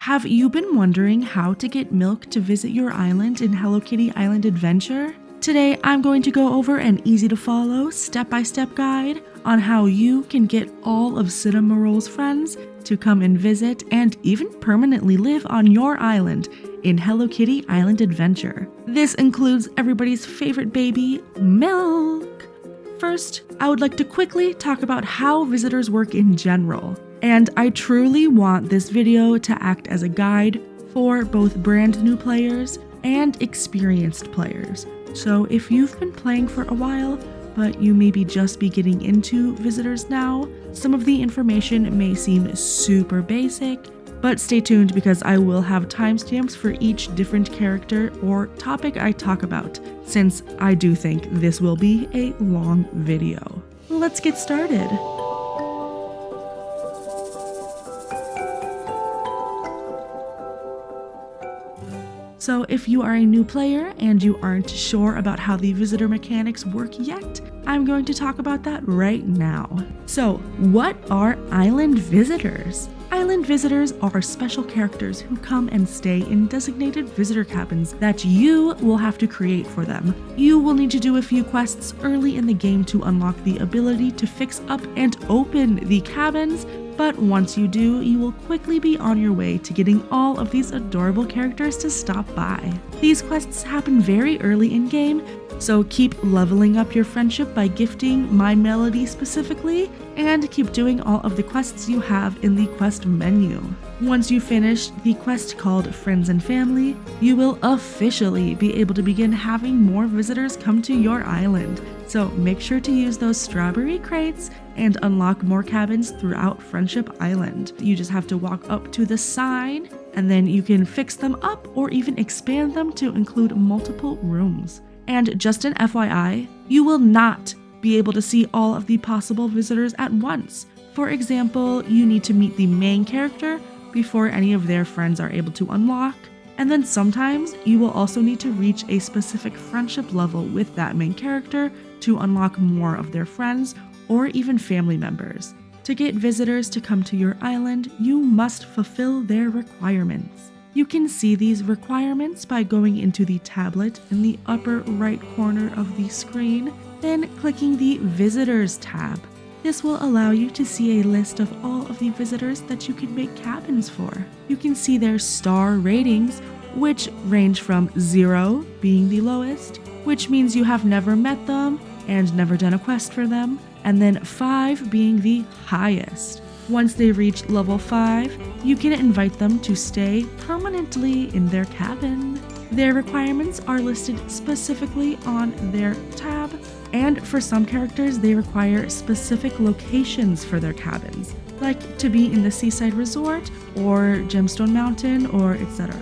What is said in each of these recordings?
Have you been wondering how to get milk to visit your island in Hello Kitty Island Adventure? Today, I'm going to go over an easy-to-follow, step-by-step guide on how you can get all of Cinnamoroll's friends to come and visit and even permanently live on your island in Hello Kitty Island Adventure. This includes everybody's favorite baby, milk. First, I would like to quickly talk about how visitors work in general. And I truly want this video to act as a guide for both brand new players and experienced players. So if you've been playing for a while, but you maybe just be getting into visitors now, some of the information may seem super basic, but stay tuned because I will have timestamps for each different character or topic I talk about, since I do think this will be a long video. Let's get started. So if you are a new player and you aren't sure about how the visitor mechanics work yet, I'm going to talk about that right now. So what are island visitors? Island visitors are special characters who come and stay in designated visitor cabins that you will have to create for them. You will need to do a few quests early in the game to unlock the ability to fix up and open the cabins, but once you do, you will quickly be on your way to getting all of these adorable characters to stop by. These quests happen very early in game, so keep leveling up your friendship by gifting My Melody specifically, and keep doing all of the quests you have in the quest menu. Once you finish the quest called Friends and Family, you will officially be able to begin having more visitors come to your island. So make sure to use those strawberry crates and unlock more cabins throughout Friendship Island. You just have to walk up to the sign, and then you can fix them up or even expand them to include multiple rooms. And just an FYI, you will not be able to see all of the possible visitors at once. For example, you need to meet the main character before any of their friends are able to unlock, and then sometimes you will also need to reach a specific friendship level with that main character to unlock more of their friends or even family members. To get visitors to come to your island, you must fulfill their requirements. You can see these requirements by going into the tablet in the upper right corner of the screen, then clicking the Visitors tab. This will allow you to see a list of all of the visitors that you can make cabins for. You can see their star ratings, which range from 0 being the lowest, which means you have never met them and never done a quest for them, and then 5 being the highest. Once they reach level 5, you can invite them to stay permanently in their cabin. Their requirements are listed specifically on their tab, and for some characters they require specific locations for their cabins, like to be in the seaside resort or Gemstone Mountain or etc.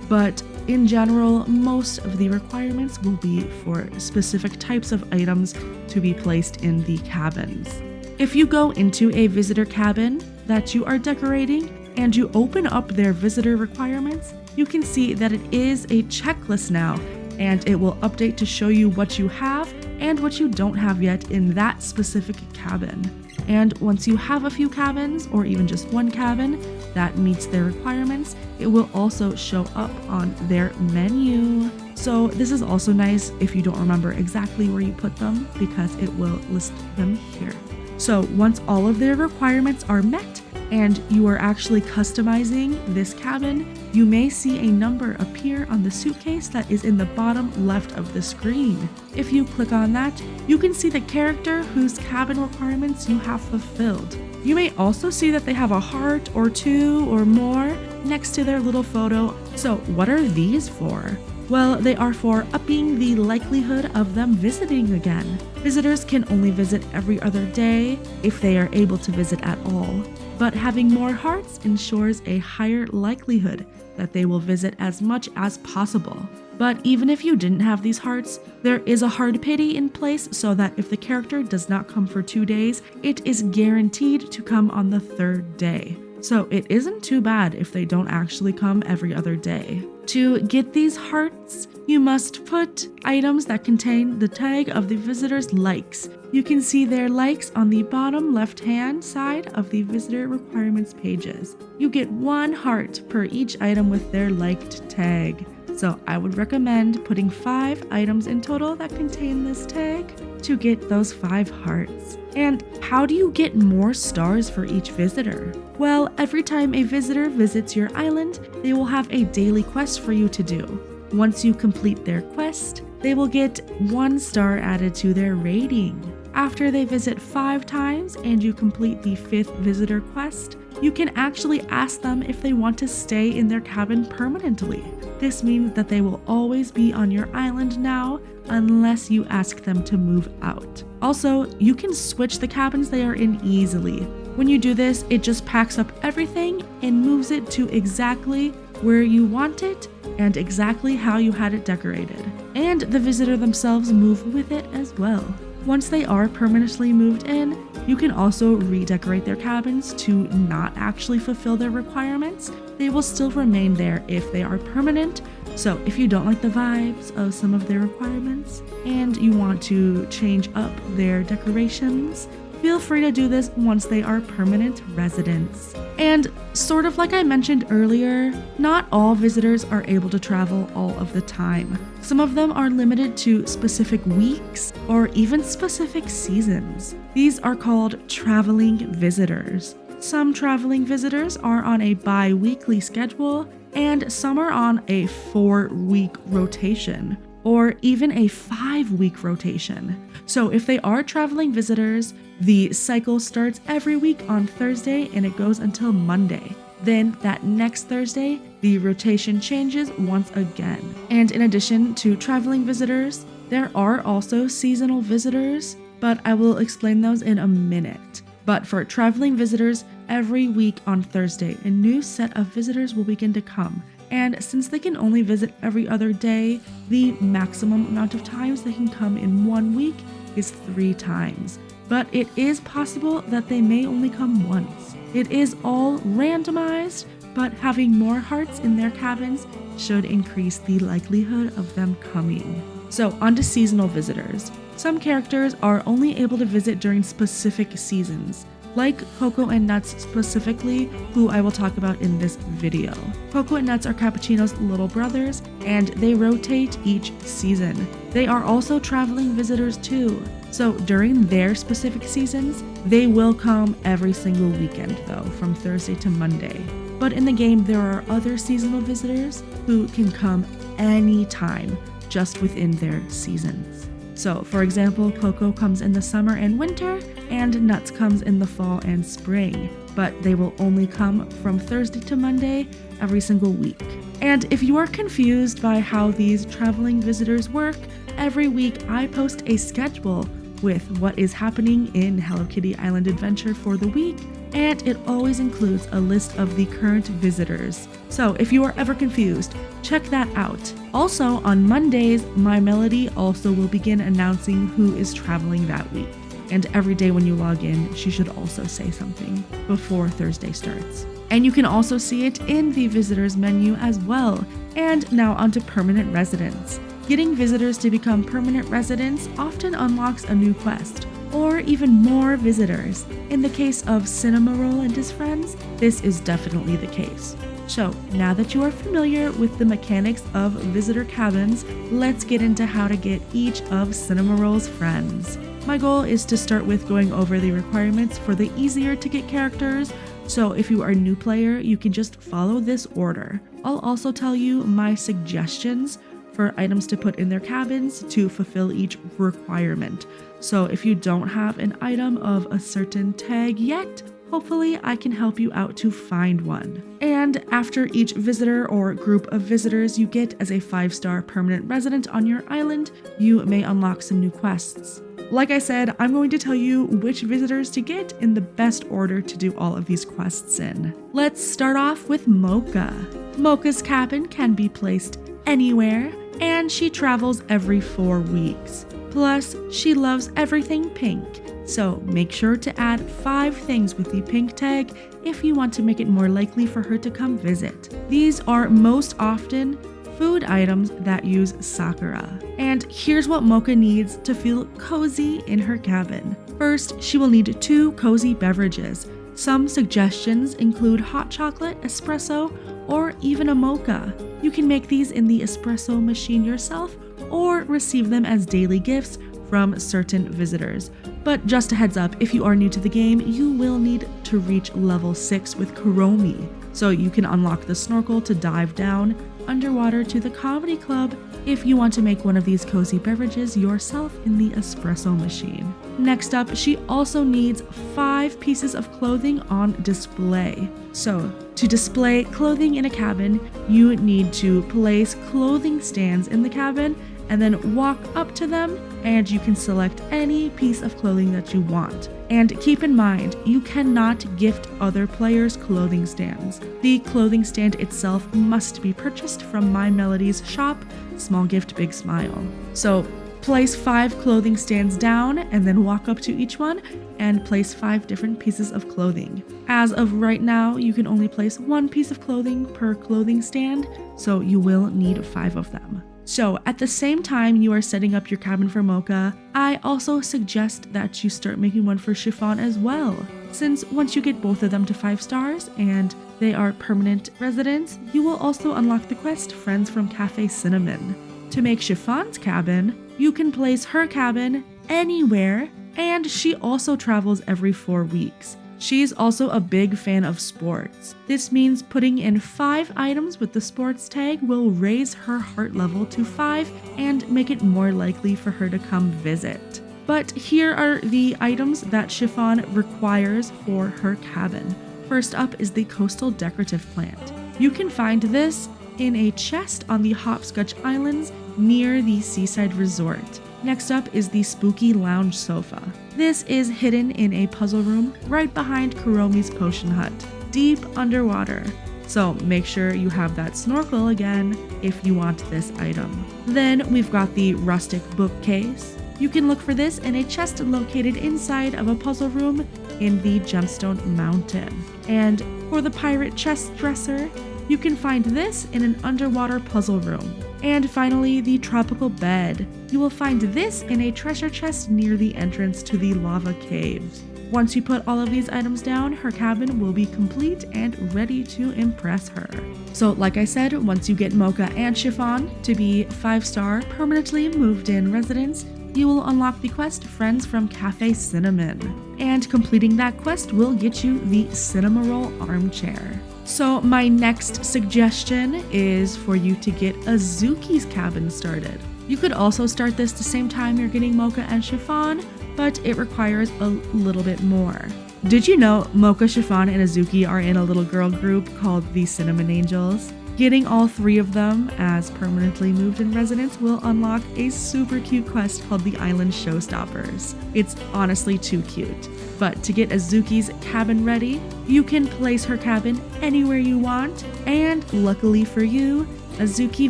But in general, most of the requirements will be for specific types of items to be placed in the cabins. If you go into a visitor cabin that you are decorating and you open up their visitor requirements, you can see that it is a checklist now, and it will update to show you what you have and what you don't have yet in that specific cabin. And once you have a few cabins, or even just one cabin that meets their requirements, it will also show up on their menu. So this is also nice if you don't remember exactly where you put them, because it will list them here. So once all of their requirements are met and you are actually customizing this cabin, you may see a number appear on the suitcase that is in the bottom left of the screen. If you click on that, you can see the character whose cabin requirements you have fulfilled. You may also see that they have a heart or 2 or more next to their little photo. So what are these for? Well, they are for upping the likelihood of them visiting again. Visitors can only visit every other day if they are able to visit at all, but having more hearts ensures a higher likelihood that they will visit as much as possible. But even if you didn't have these hearts, there is a hard pity in place so that if the character does not come for 2 days, it is guaranteed to come on the 3rd day. so it isn't too bad if they don't actually come every other day. To get these hearts, you must put items that contain the tag of the visitor's likes. You can see their likes on the bottom left-hand side of the visitor requirements pages. You get 1 heart per each item with their liked tag. So I would recommend putting 5 items in total that contain this tag to get those 5 hearts. And how do you get more stars for each visitor? Well, every time a visitor visits your island, they will have a daily quest for you to do. Once you complete their quest, they will get 1 star added to their rating. After they visit 5 times and you complete the 5th visitor quest, you can actually ask them if they want to stay in their cabin permanently. This means that they will always be on your island now unless you ask them to move out. Also, you can switch the cabins they are in easily. When you do this, it just packs up everything and moves it to exactly where you want it and exactly how you had it decorated. And the visitor themselves move with it as well. Once they are permanently moved in, you can also redecorate their cabins to not actually fulfill their requirements. They will still remain there if they are permanent. So if you don't like the vibes of some of their requirements and you want to change up their decorations, feel free to do this once they are permanent residents. And sort of like I mentioned earlier, not all visitors are able to travel all of the time. Some of them are limited to specific weeks or even specific seasons. These are called traveling visitors. Some traveling visitors are on a bi-weekly schedule and some are on a 4-week rotation or even a 5-week rotation. So if they are traveling visitors, the cycle starts every week on Thursday and it goes until Monday. Then that next Thursday, the rotation changes once again. And in addition to traveling visitors, there are also seasonal visitors, but I will explain those in a minute. But for traveling visitors, every week on Thursday, a new set of visitors will begin to come. And since they can only visit every other day, the maximum amount of times they can come in 1 week is 3 times. But it is possible that they may only come once. It is all randomized, but having more hearts in their cabins should increase the likelihood of them coming. So on to seasonal visitors. Some characters are only able to visit during specific seasons, like Coco and Nuts specifically, who I will talk about in this video. Coco and Nuts are Cappuccino's little brothers, and they rotate each season. They are also traveling visitors too. So during their specific seasons, they will come every single weekend though, from Thursday to Monday. But in the game, there are other seasonal visitors who can come anytime, just within their seasons. So for example, Coco comes in the summer and winter, and Nuts comes in the fall and spring, but they will only come from Thursday to Monday every single week. And if you are confused by how these traveling visitors work, every week I post a schedule with what is happening in Hello Kitty Island Adventure for the week, and it always includes a list of the current visitors. So if you are ever confused, check that out. Also on Mondays, My Melody also will begin announcing who is traveling that week. And every day when you log in, she should also say something before Thursday starts. And you can also see it in the visitors menu as well. And now onto permanent residents. Getting visitors to become permanent residents often unlocks a new quest, or even more visitors. In the case of Cinnamoroll and his friends, this is definitely the case. So now that you are familiar with the mechanics of visitor cabins, let's get into how to get each of Cinnamoroll's friends. My goal is to start with going over the requirements for the easier to get characters, so if you are a new player, you can just follow this order. I'll also tell you my suggestions for items to put in their cabins to fulfill each requirement. So if you don't have an item of a certain tag yet, hopefully I can help you out to find one. And after each visitor or group of visitors you get as a 5-star permanent resident on your island, you may unlock some new quests. Like I said, I'm going to tell you which visitors to get in the best order to do all of these quests in. Let's start off with Mocha. Mocha's cabin can be placed anywhere, and she travels every 4 weeks. Plus, she loves everything pink, So make sure to add 5 things with the pink tag if you want to make it more likely for her to come visit. These are most often food items that use Sakura. And here's what Mocha needs to feel cozy in her cabin. First, she will need 2 cozy beverages. Some suggestions include hot chocolate, espresso, or even a mocha. You can make these in the espresso machine yourself or receive them as daily gifts from certain visitors. But just a heads up, if you are new to the game, you will need to reach level 6 with Corune, so you can unlock the snorkel to dive down underwater to the comedy club if you want to make one of these cozy beverages yourself in the espresso machine. Next up, she also needs 5 pieces of clothing on display. So to display clothing in a cabin, you need to place clothing stands in the cabin and then walk up to them, and you can select any piece of clothing that you want. And keep in mind, you cannot gift other players clothing stands. The clothing stand itself must be purchased from My Melody's shop, Small Gift Big Smile. So place 5 clothing stands down and then walk up to each one and place 5 different pieces of clothing. As of right now, you can only place 1 piece of clothing per clothing stand, so you will need 5 of them. So at the same time you are setting up your cabin for Mocha, I also suggest that you start making one for Chiffon as well, since once you get both of them to 5 stars and they are permanent residents, you will also unlock the quest Friends from Cafe Cinnamon. To make Chiffon's cabin, you can place her cabin anywhere, and she also travels every 4 weeks. She's also a big fan of sports. This means putting in 5 items with the sports tag will raise her heart level to 5 and make it more likely for her to come visit. But here are the items that Chiffon requires for her cabin. First up is the coastal decorative plant. You can find this in a chest on the Hopscotch Islands near the seaside resort. Next up is the spooky lounge sofa. This is hidden in a puzzle room right behind Kuromi's potion hut, deep underwater. So make sure you have that snorkel again if you want this item. Then we've got the rustic bookcase. You can look for this in a chest located inside of a puzzle room in the Gemstone Mountain. And for the pirate chest dresser, you can find this in an underwater puzzle room. And finally, the tropical bed. You will find this in a treasure chest near the entrance to the lava caves. Once you put all of these items down, her cabin will be complete and ready to impress her. So like I said, once you get Mocha and Chiffon to be 5-star permanently moved in residents, you will unlock the quest Friends from Cafe Cinnamon. And completing that quest will get you the Cinnamoroll armchair. So my next suggestion is for you to get Azuki's cabin started. You could also start this the same time you're getting Mocha and Chiffon, but it requires a little bit more. Did you know Mocha, Chiffon, and Azuki are in a little girl group called the Cinnamon Angels? Getting all 3 of them as permanently moved in residents will unlock a super cute quest called the Island Showstoppers. It's honestly too cute. But to get Azuki's cabin ready, you can place her cabin anywhere you want, and luckily for you, Azuki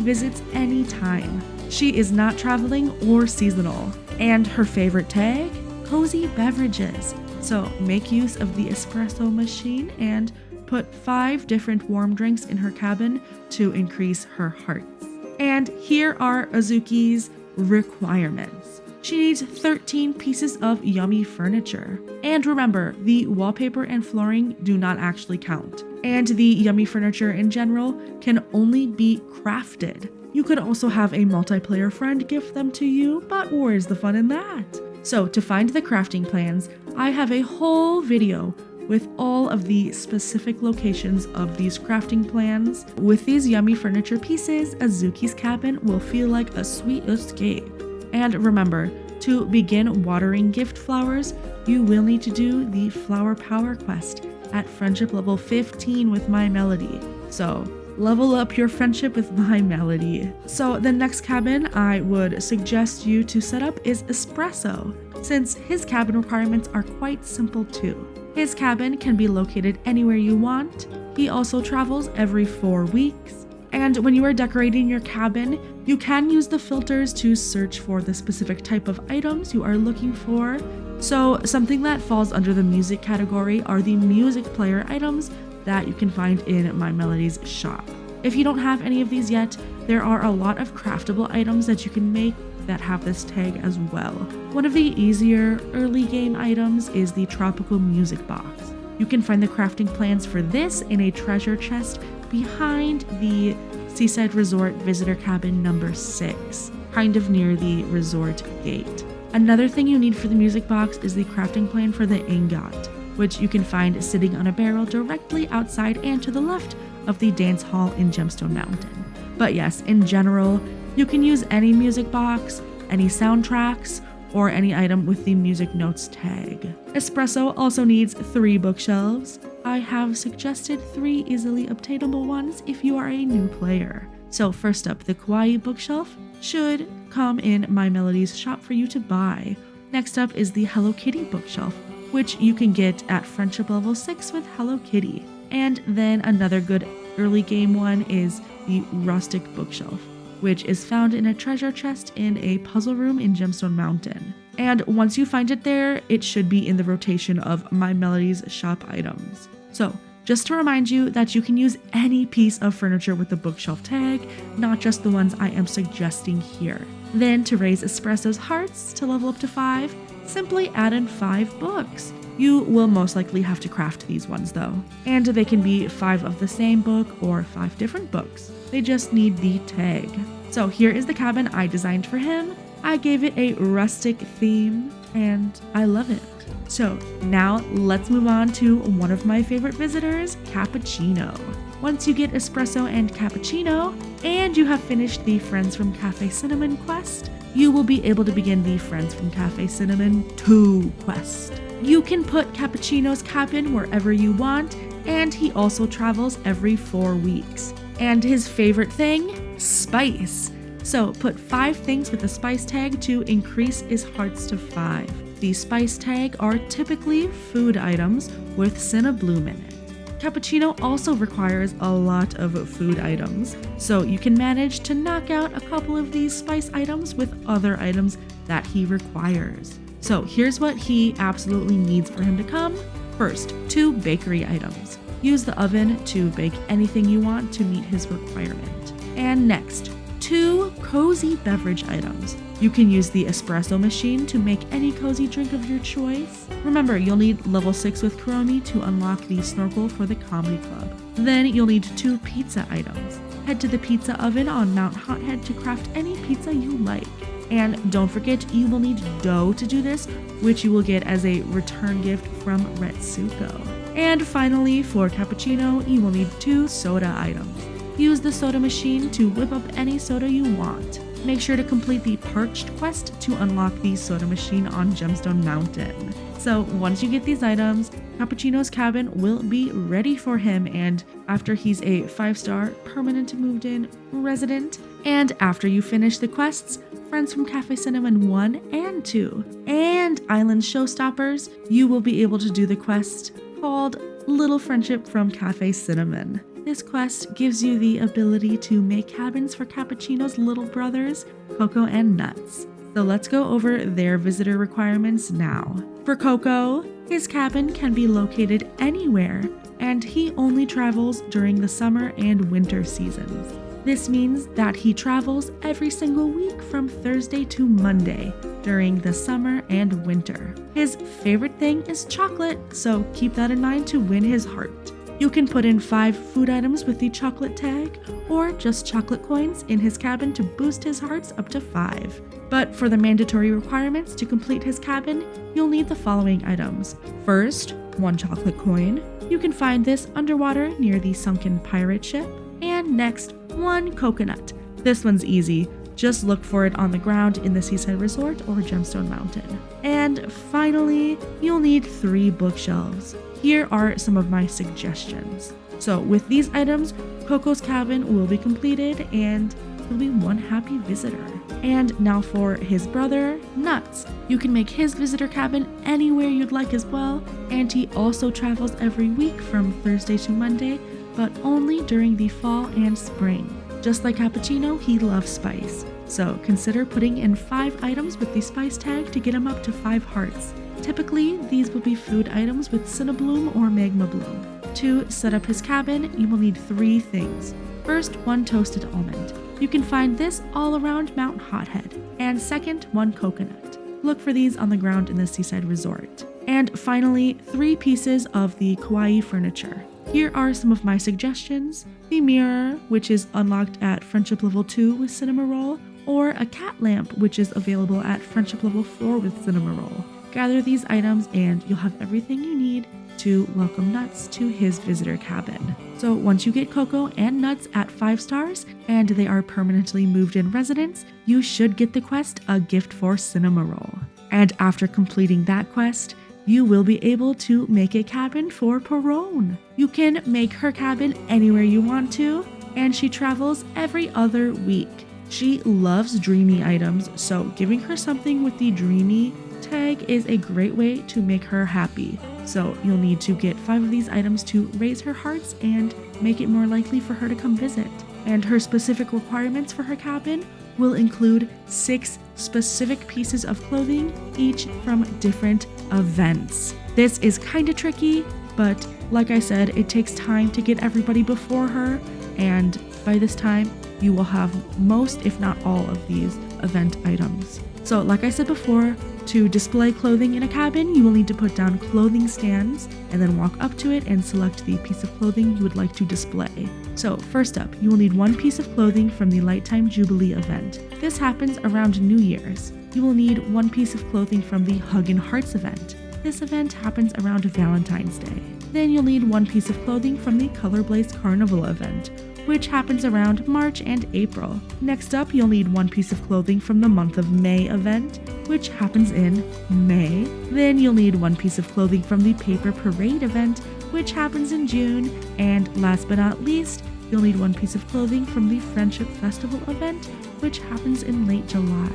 visits anytime. She is not traveling or seasonal, and her favorite tag? Cozy beverages. So make use of the espresso machine and put 5 different warm drinks in her cabin to increase her hearts. And here are Azuki's requirements. She needs 13 pieces of yummy furniture. And remember, the wallpaper and flooring do not actually count. And the yummy furniture in general can only be crafted. You could also have a multiplayer friend gift them to you, but where's the fun in that? So to find the crafting plans, I have a whole video with all of the specific locations of these crafting plans. With these yummy furniture pieces, Azuki's cabin will feel like a sweet escape. And remember, to begin watering gift flowers, you will need to do the Flower Power quest at friendship level 15 with My Melody. So level up your friendship with My Melody. So the next cabin I would suggest you to set up is Espresso, since his cabin requirements are quite simple too. His cabin can be located anywhere you want. He also travels every 4 weeks. And when you are decorating your cabin, you can use the filters to search for the specific type of items you are looking for. So something that falls under the music category are the music player items that you can find in My Melody's shop. If you don't have any of these yet, there are a lot of craftable items that you can make that have this tag as well. One of the easier early game items is the tropical music box. You can find the crafting plans for this in a treasure chest behind the Seaside Resort Visitor Cabin number 6, kind of near the resort gate. Another thing you need for the music box is the crafting plan for the ingot, which you can find sitting on a barrel directly outside and to the left of the dance hall in Gemstone Mountain. But yes, in general, you can use any music box, any soundtracks, or any item with the music notes tag. Espresso also needs 3 bookshelves. I have suggested 3 easily obtainable ones if you are a new player. So first up, the Kawaii bookshelf should come in My Melody's shop for you to buy. Next up is the Hello Kitty bookshelf, which you can get at Friendship Level 6 with Hello Kitty. And then another good early game one is the Rustic bookshelf, which is found in a treasure chest in a puzzle room in Gemstone Mountain. And once you find it there, it should be in the rotation of My Melody's shop items. So just to remind you that you can use any piece of furniture with the bookshelf tag, not just the ones I am suggesting here. Then to raise Espresso's hearts to level up to 5, simply add in 5 books. You will most likely have to craft these ones though, and they can be 5 of the same book or 5 different books. They just need the tag. So here is the cabin I designed for him. I gave it a rustic theme and I love it. So now let's move on to one of my favorite visitors, Cappuccino. Once you get Espresso and Cappuccino, and you have finished the Friends from Cafe Cinnamon quest, you will be able to begin the Friends from Cafe Cinnamon 2 quest. You can put Cappuccino's cabin wherever you want, and he also travels every 4 weeks. And his favorite thing? Spice. So put 5 things with the spice tag to increase his hearts to 5. The spice tag are typically food items with cinnabloom in it. Cappuccino also requires a lot of food items, so you can manage to knock out a couple of these spice items with other items that he requires. So here's what he absolutely needs for him to come. First, 2 bakery items. Use the oven to bake anything you want to meet his requirement. And next, 2 cozy beverage items. You can use the espresso machine to make any cozy drink of your choice. Remember, you'll need level 6 with Corune to unlock the snorkel for the comedy club. Then you'll need 2 pizza items. Head to the pizza oven on Mount Hothead to craft any pizza you like. And don't forget, you will need dough to do this, which you will get as a return gift from Retsuko. And finally, for Cappuccino, you will need 2 soda items. Use the soda machine to whip up any soda you want. Make sure to complete the Parched quest to unlock the soda machine on Gemstone Mountain. So once you get these items, Cappuccino's cabin will be ready for him, and after he's a 5-star permanent moved in resident, and after you finish the quests, Friends from Cafe Cinnamon 1 and 2, and Island Showstoppers, you will be able to do the quest called Little Friendship from Cafe Cinnamon. This quest gives you the ability to make cabins for Cappuccino's little brothers, Coco and Nuts. So let's go over their visitor requirements now. For Coco, his cabin can be located anywhere, and he only travels during the summer and winter seasons. This means that he travels every single week from Thursday to Monday during the summer and winter. His favorite thing is chocolate, so keep that in mind to win his heart. You can put in 5 food items with the chocolate tag, or just chocolate coins in his cabin to boost his hearts up to 5. But for the mandatory requirements to complete his cabin, you'll need the following items. First, 1 chocolate coin. You can find this underwater near the sunken pirate ship. And next, 1 coconut. This one's easy. Just look for it on the ground in the Seaside Resort or Gemstone Mountain. And finally, you'll need 3 bookshelves. Here are some of my suggestions. So with these items, Coco's cabin will be completed and he'll be one happy visitor. And now for his brother, Nuts. You can make his visitor cabin anywhere you'd like as well, and he also travels every week from Thursday to Monday, but only during the fall and spring. Just like Cappuccino, he loves spice. So consider putting in 5 items with the spice tag to get him up to 5 hearts. Typically, these will be food items with Cinnabloom or Magma Bloom. To set up his cabin, you will need 3 things. First, 1 toasted almond. You can find this all around Mount Hothead. And second, 1 coconut. Look for these on the ground in the seaside resort. And finally, 3 pieces of the kawaii furniture. Here are some of my suggestions: the mirror, which is unlocked at Friendship Level 2 with Cinnamoroll, or a cat lamp, which is available at Friendship Level 4 with Cinnamoroll. Gather these items and you'll have everything you need to welcome Nuts to his visitor cabin. So once you get Coco and Nuts at 5 stars and they are permanently moved in residence, you should get the quest A Gift for Cinnamoroll. And after completing that quest, you will be able to make a cabin for Poron. You can make her cabin anywhere you want to, and she travels every other week. She loves dreamy items, so giving her something with the dreamy tag is a great way to make her happy. So you'll need to get 5 of these items to raise her hearts and make it more likely for her to come visit. And her specific requirements for her cabin will include 6 specific pieces of clothing, each from different events. This is kinda tricky, but like I said, it takes time to get everybody before her, and by this time, you will have most, if not all, of these event items. So like I said before, to display clothing in a cabin, you will need to put down clothing stands and then walk up to it and select the piece of clothing you would like to display. So first up, you will need 1 piece of clothing from the Lighttime Jubilee event. This happens around New Year's. You will need 1 piece of clothing from the Hug and Hearts event. This event happens around Valentine's Day. Then you'll need 1 piece of clothing from the Color Blaze Carnival event, which happens around March and April. Next up, you'll need 1 piece of clothing from the Month of May event, which happens in May. Then you'll need 1 piece of clothing from the Paper Parade event, which happens in June. And last but not least, you'll need 1 piece of clothing from the Friendship Festival event, which happens in late July.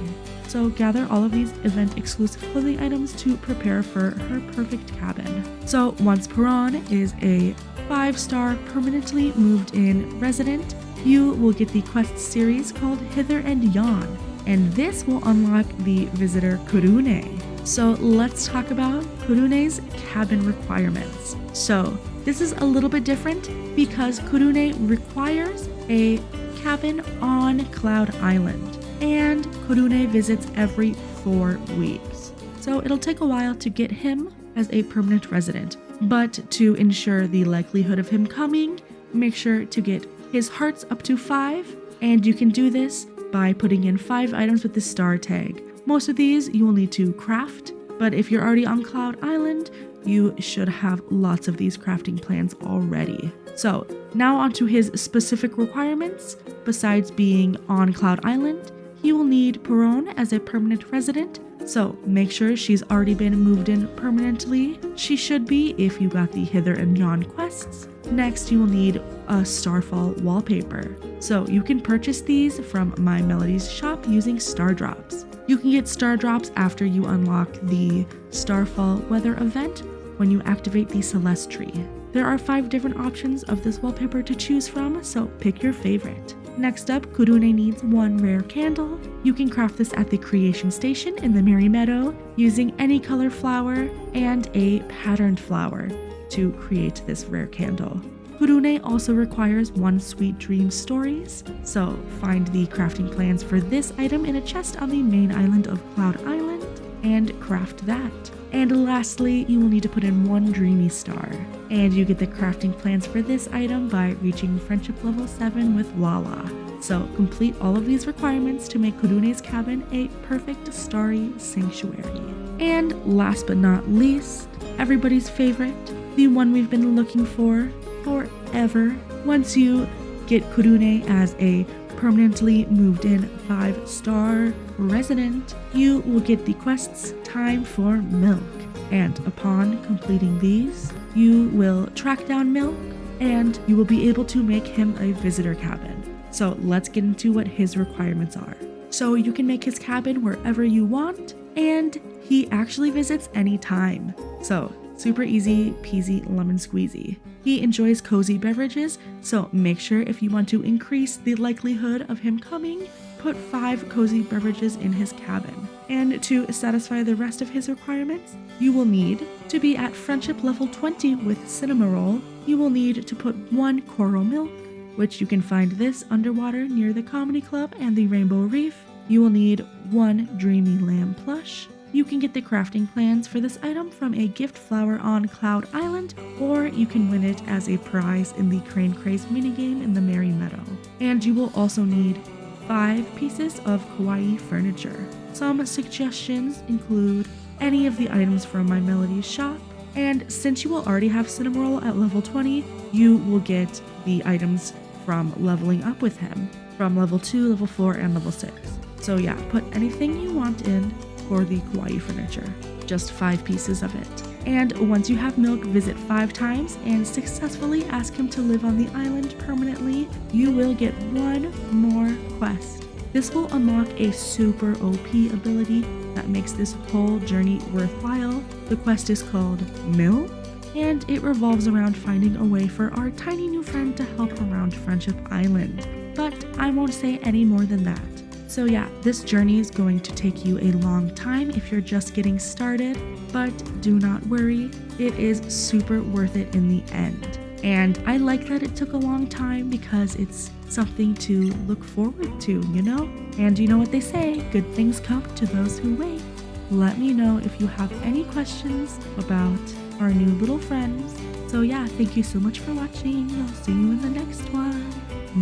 So gather all of these event exclusive clothing items to prepare for her perfect cabin. So once Poron is a 5-star permanently moved in resident, you will get the quest series called Hither and Yon, and this will unlock the visitor Corune. So let's talk about Corune's cabin requirements. So this is a little bit different because Corune requires a cabin on Cloud Island, and Corune visits every 4 weeks. So it'll take a while to get him as a permanent resident, but to ensure the likelihood of him coming, make sure to get his hearts up to 5, and you can do this by putting in 5 items with the star tag. Most of these you will need to craft, but if you're already on Cloud Island, you should have lots of these crafting plans already. So now onto his specific requirements. Besides being on Cloud Island, he will need Poron as a permanent resident, so make sure she's already been moved in permanently. She should be if you got the Hither and Yon quests. Next, you will need a Starfall wallpaper. So you can purchase these from My Melody's shop using Star Drops. You can get Star Drops after you unlock the Starfall weather event when you activate the Celeste tree. There are 5 different options of this wallpaper to choose from, so pick your favorite. Next up, Corune needs 1 rare candle. You can craft this at the creation station in the Merry Meadow using any color flower and a patterned flower to create this rare candle. Corune also requires 1 Sweet Dream Stories, so find the crafting plans for this item in a chest on the main island of Cloud Island and craft that. And lastly, you will need to put in 1 Dreamy Star, and you get the crafting plans for this item by reaching Friendship Level 7 with Lala. So complete all of these requirements to make Corune's cabin a perfect starry sanctuary. And last but not least, everybody's favorite, the one we've been looking for forever. Once you get Corune as a permanently moved in 5-star resident, you will get the quests Time for Milk. And upon completing these, you will track down Milk and you will be able to make him a visitor cabin. So let's get into what his requirements are. So you can make his cabin wherever you want, and he actually visits anytime. So super easy peasy lemon squeezy. He enjoys cozy beverages, so make sure if you want to increase the likelihood of him coming, put 5 cozy beverages in his cabin. And to satisfy the rest of his requirements, you will need to be at friendship level 20 with Cinnamoroll. You will need to put 1 coral milk, which you can find this underwater near the comedy club and the Rainbow Reef. You will need 1 dreamy lamb plush. You can get the crafting plans for this item from a gift flower on Cloud Island, or you can win it as a prize in the Crane Craze minigame in the Merry Meadow. And you will also need 5 pieces of kawaii furniture. Some suggestions include any of the items from My Melody's shop, and since you will already have Cinnamoroll at level 20, you will get the items from leveling up with him, from level 2, level 4, and level 6. So yeah, put anything you want in for the kawaii furniture, just 5 pieces of it. And once you have milk, visit 5 times and successfully ask him to live on the island permanently. You will get 1 more quest. This will unlock a super OP ability that makes this whole journey worthwhile. The quest is called Mill, and it revolves around finding a way for our tiny new friend to help around Friendship Island. But I won't say any more than that. So yeah, this journey is going to take you a long time if you're just getting started, but do not worry, it is super worth it in the end. And I like that it took a long time because it's something to look forward to, you know? And you know what they say, good things come to those who wait. Let me know if you have any questions about our new little friends. So yeah, thank you so much for watching. I'll see you in the next one.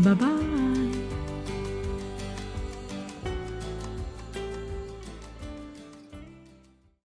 Bye bye.